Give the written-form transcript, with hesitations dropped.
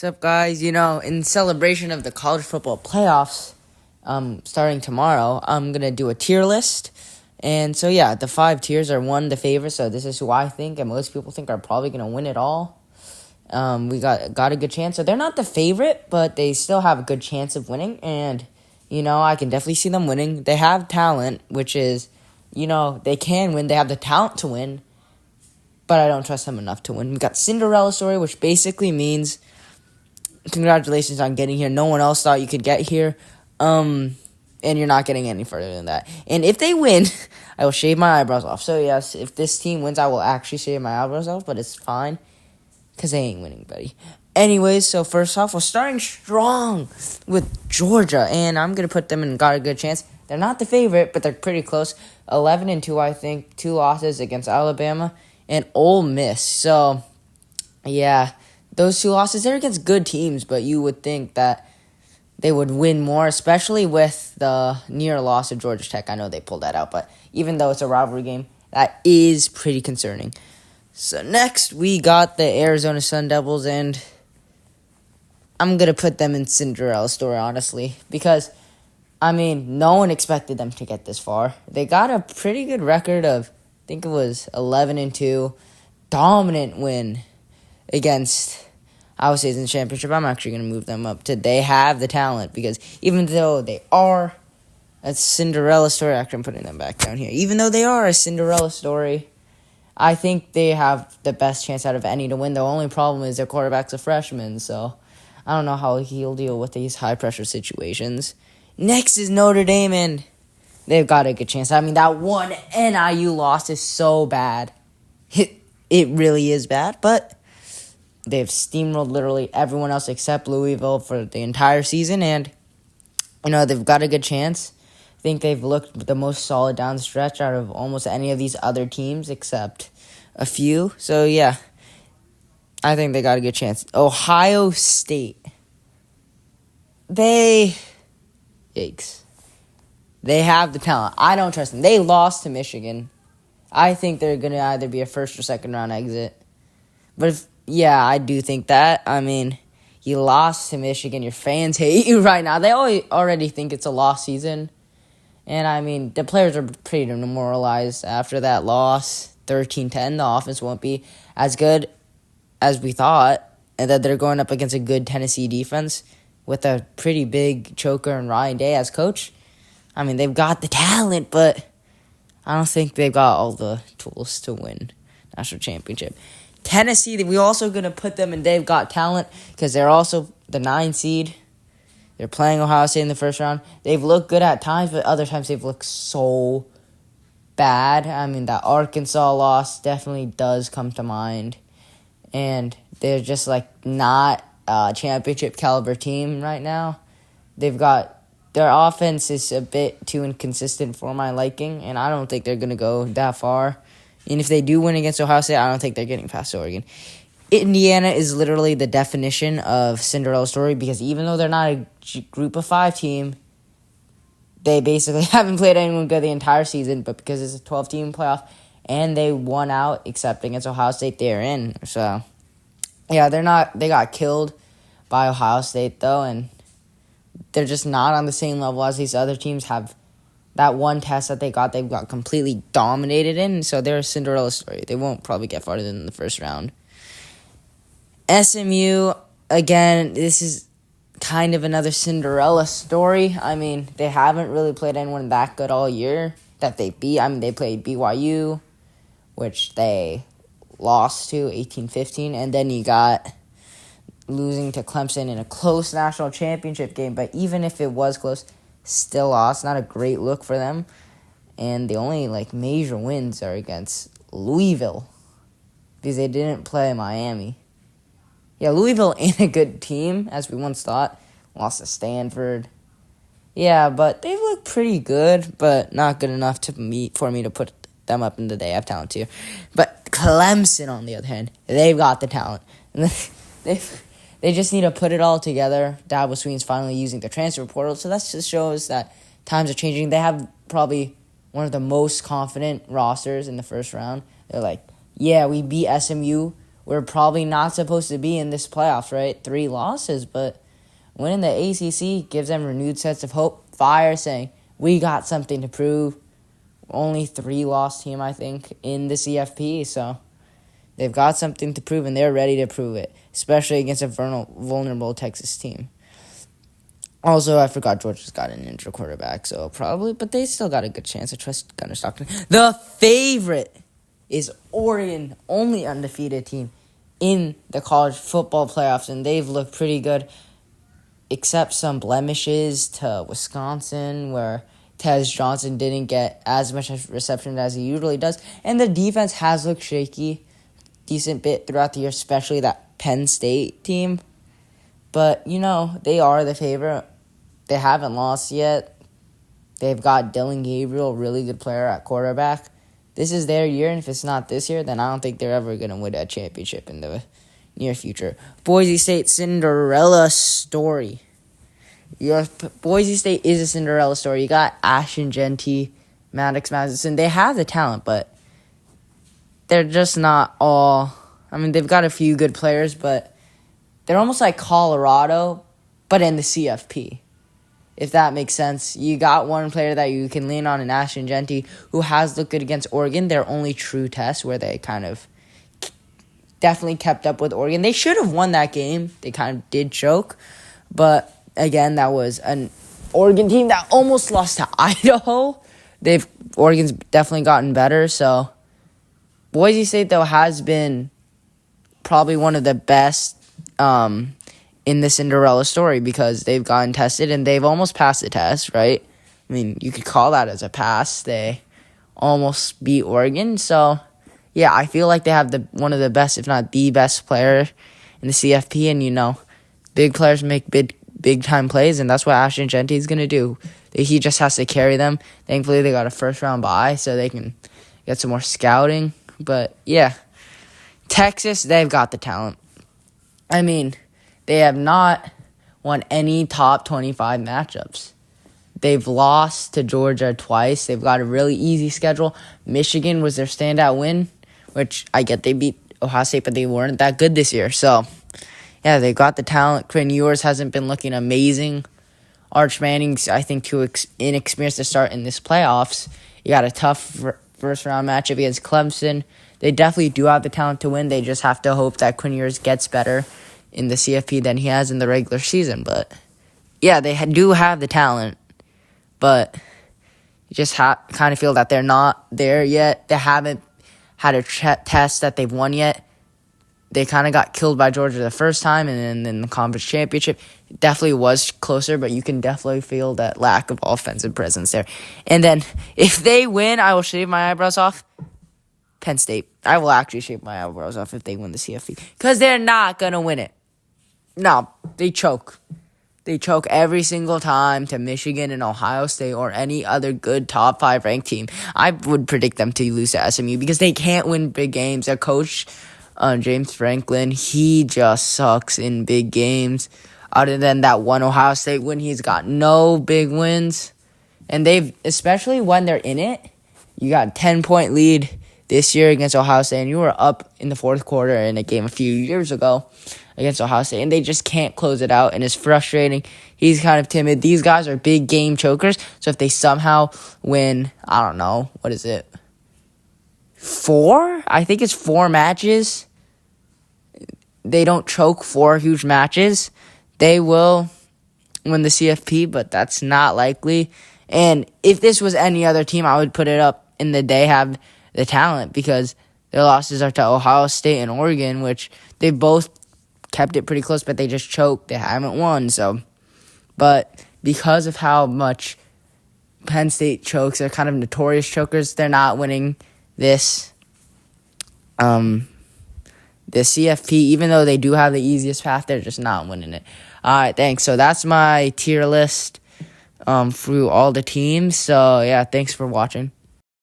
What's up, guys? In celebration of the college football playoffs, starting tomorrow, I'm going to do a tier list. And so, yeah, the 5 tiers are the favorite. So this is who I think and most people think are probably going to win it all. We got a good chance. So they're not the favorite, but they still have a good chance of winning. And, I can definitely see them winning. They have talent, which is, they can win. They have the talent to win, but I don't trust them enough to win. We got Cinderella story, which basically means congratulations on getting here. No one else thought you could get here. And you're not getting any further than that. And if they win, I will shave my eyebrows off. So, yes, if this team wins, I will actually shave my eyebrows off, but it's fine because they ain't winning, buddy. Anyways, so first off, we're starting strong with Georgia, and I'm going to put them in got a good chance. They're not the favorite, but they're pretty close. 11-2, I think. 2 losses against Alabama and Ole Miss. So, yeah, those 2 losses, they're against good teams, but you would think that they would win more, especially with the near loss of Georgia Tech. I know they pulled that out, but even though it's a rivalry game, that is pretty concerning. So next, we got the Arizona Sun Devils, and I'm going to put them in Cinderella story, honestly, because, no one expected them to get this far. They got a pretty good record of, I think it was 11-2, dominant win against Iowa State in the championship. I'm actually going to move them up to they have the talent, because even though they are a Cinderella story, actually I'm putting them back down here. Even though they are a Cinderella story, I think they have the best chance out of any to win. The only problem is their quarterback's a freshman, so I don't know how he'll deal with these high-pressure situations. Next is Notre Dame, and they've got a good chance. That one NIU loss is so bad. It really is bad, but they've steamrolled literally everyone else except Louisville for the entire season, and, they've got a good chance. I think they've looked the most solid down the stretch out of almost any of these other teams except a few. So, yeah, I think they got a good chance. Ohio State. Yikes. They have the talent. I don't trust them. They lost to Michigan. I think they're going to either be a first or second round exit. But I do think that. You lost to Michigan. Your fans hate you right now. They already think it's a lost season. And, the players are pretty demoralized after that loss. 13-10, the offense won't be as good as we thought. And that they're going up against a good Tennessee defense with a pretty big choker and Ryan Day as coach. They've got the talent, but I don't think they've got all the tools to win national championship. Tennessee, we're also going to put them in they've got talent because they're also the 9 seed. They're playing Ohio State in the first round. They've looked good at times, but other times they've looked so bad. That Arkansas loss definitely does come to mind. And they're just, not a championship caliber team right now. Their offense is a bit too inconsistent for my liking, and I don't think they're going to go that far. And if they do win against Ohio State, I don't think they're getting past Oregon. Indiana is literally the definition of Cinderella story because even though they're not a group of 5 team, they basically haven't played anyone good the entire season, but because it's a 12-team playoff and they won out except against Ohio State, they're in. So, yeah, they got killed by Ohio State, though, and they're just not on the same level as these other teams have. That one test that they've got completely dominated in, so they're a Cinderella story. They won't probably get farther than the first round. SMU, again, this is kind of another Cinderella story. They haven't really played anyone that good all year that they beat. They played BYU, which they lost to 18-15, and then you got losing to Clemson in a close national championship game. But even if it was close, still lost. Not a great look for them. And the only major wins are against Louisville because they didn't play Miami. Yeah, Louisville ain't a good team, as we once thought. Lost to Stanford. Yeah, but they've looked pretty good, but not good enough for me to put them up in the they have talent tier. But Clemson, on the other hand, they've got the talent. They just need to put it all together. Dabo Swinney's finally using the transfer portal, so that just shows that times are changing. They have probably one of the most confident rosters in the first round. They're we beat SMU we're probably not supposed to be in this playoffs, right? 3 losses, but winning the ACC gives them renewed sense of hope. Fire saying, we got something to prove. Only 3-loss team, I think, in the CFP, so they've got something to prove, and they're ready to prove it, especially against a vulnerable Texas team. Also, I forgot Georgia's got an injured quarterback, so probably, but they still got a good chance. I trust Gunnar Stockton. The favorite is Oregon, only undefeated team in the college football playoffs, and they've looked pretty good, except some blemishes to Wisconsin, where Tez Johnson didn't get as much reception as he usually does, and the defense has looked shaky decent bit throughout the year, especially that Penn State team. But, they are the favorite. They haven't lost yet. They've got Dylan Gabriel, really good player at quarterback. This is their year, and if it's not this year, then I don't think they're ever going to win a championship in the near future. Boise State Cinderella story. Boise State is a Cinderella story. You got Ashton Jeanty, Maddox Madison. They have the talent, but they're just not all. I mean, they've got a few good players, but they're almost like Colorado, but in the CFP, if that makes sense. You got one player that you can lean on in Ashton Jeanty, who has looked good against Oregon. Their only true test where they kind of definitely kept up with Oregon. They should have won that game. They kind of did choke, but again, that was an Oregon team that almost lost to Idaho. Oregon's definitely gotten better, so Boise State, though, has been probably one of the best in the Cinderella story because they've gotten tested and they've almost passed the test, right? I mean, you could call that as a pass. They almost beat Oregon. So, yeah, I feel like they have one of the best, if not the best player in the CFP. And, big players make big-time plays, and that's what Ashton Jeanty is going to do. He just has to carry them. Thankfully, they got a first-round bye, so they can get some more scouting. But, yeah, Texas, they've got the talent. I mean, they have not won any top 25 matchups. They've lost to Georgia twice. They've got a really easy schedule. Michigan was their standout win, which I get they beat Ohio State, but they weren't that good this year. So, yeah, they got the talent. Quinn Ewers hasn't been looking amazing. Arch Manning's, I think, too inexperienced to start in this playoffs. You got a tough first-round matchup against Clemson. They definitely do have the talent to win. They just have to hope that Quinn Ewers gets better in the CFP than he has in the regular season. But, yeah, they do have the talent. But you just kind of feel that they're not there yet. They haven't had a test that they've won yet. They kind of got killed by Georgia the first time, and then in the conference championship, it definitely was closer, but you can definitely feel that lack of offensive presence there. And then if they win, I will shave my eyebrows off. Penn State. I will actually shave my eyebrows off if they win the CFP, because they're not going to win it. No, they choke. They choke every single time to Michigan and Ohio State or any other good top 5 ranked team. I would predict them to lose to SMU because they can't win big games. Their coach, James Franklin, he just sucks in big games. Other than that one Ohio State win, he's got no big wins. And especially when they're in it, you got a 10-point lead this year against Ohio State, and you were up in the fourth quarter in a game a few years ago against Ohio State, and they just can't close it out, and it's frustrating. He's kind of timid. These guys are big game chokers, so if they somehow win, I don't know, what is it, 4? I think it's 4 matches. They don't choke 4 huge matches. They will win the CFP, but that's not likely. And if this was any other team, I would put it up in they have the talent, because their losses are to Ohio State and Oregon, which they both kept it pretty close, but they just choked. They haven't won. But because of how much Penn State chokes, they're kind of notorious chokers. They're not winning this the CFP, even though they do have the easiest path. They're just not winning it. All right, thanks. So that's my tier list through all the teams. So yeah, thanks for watching.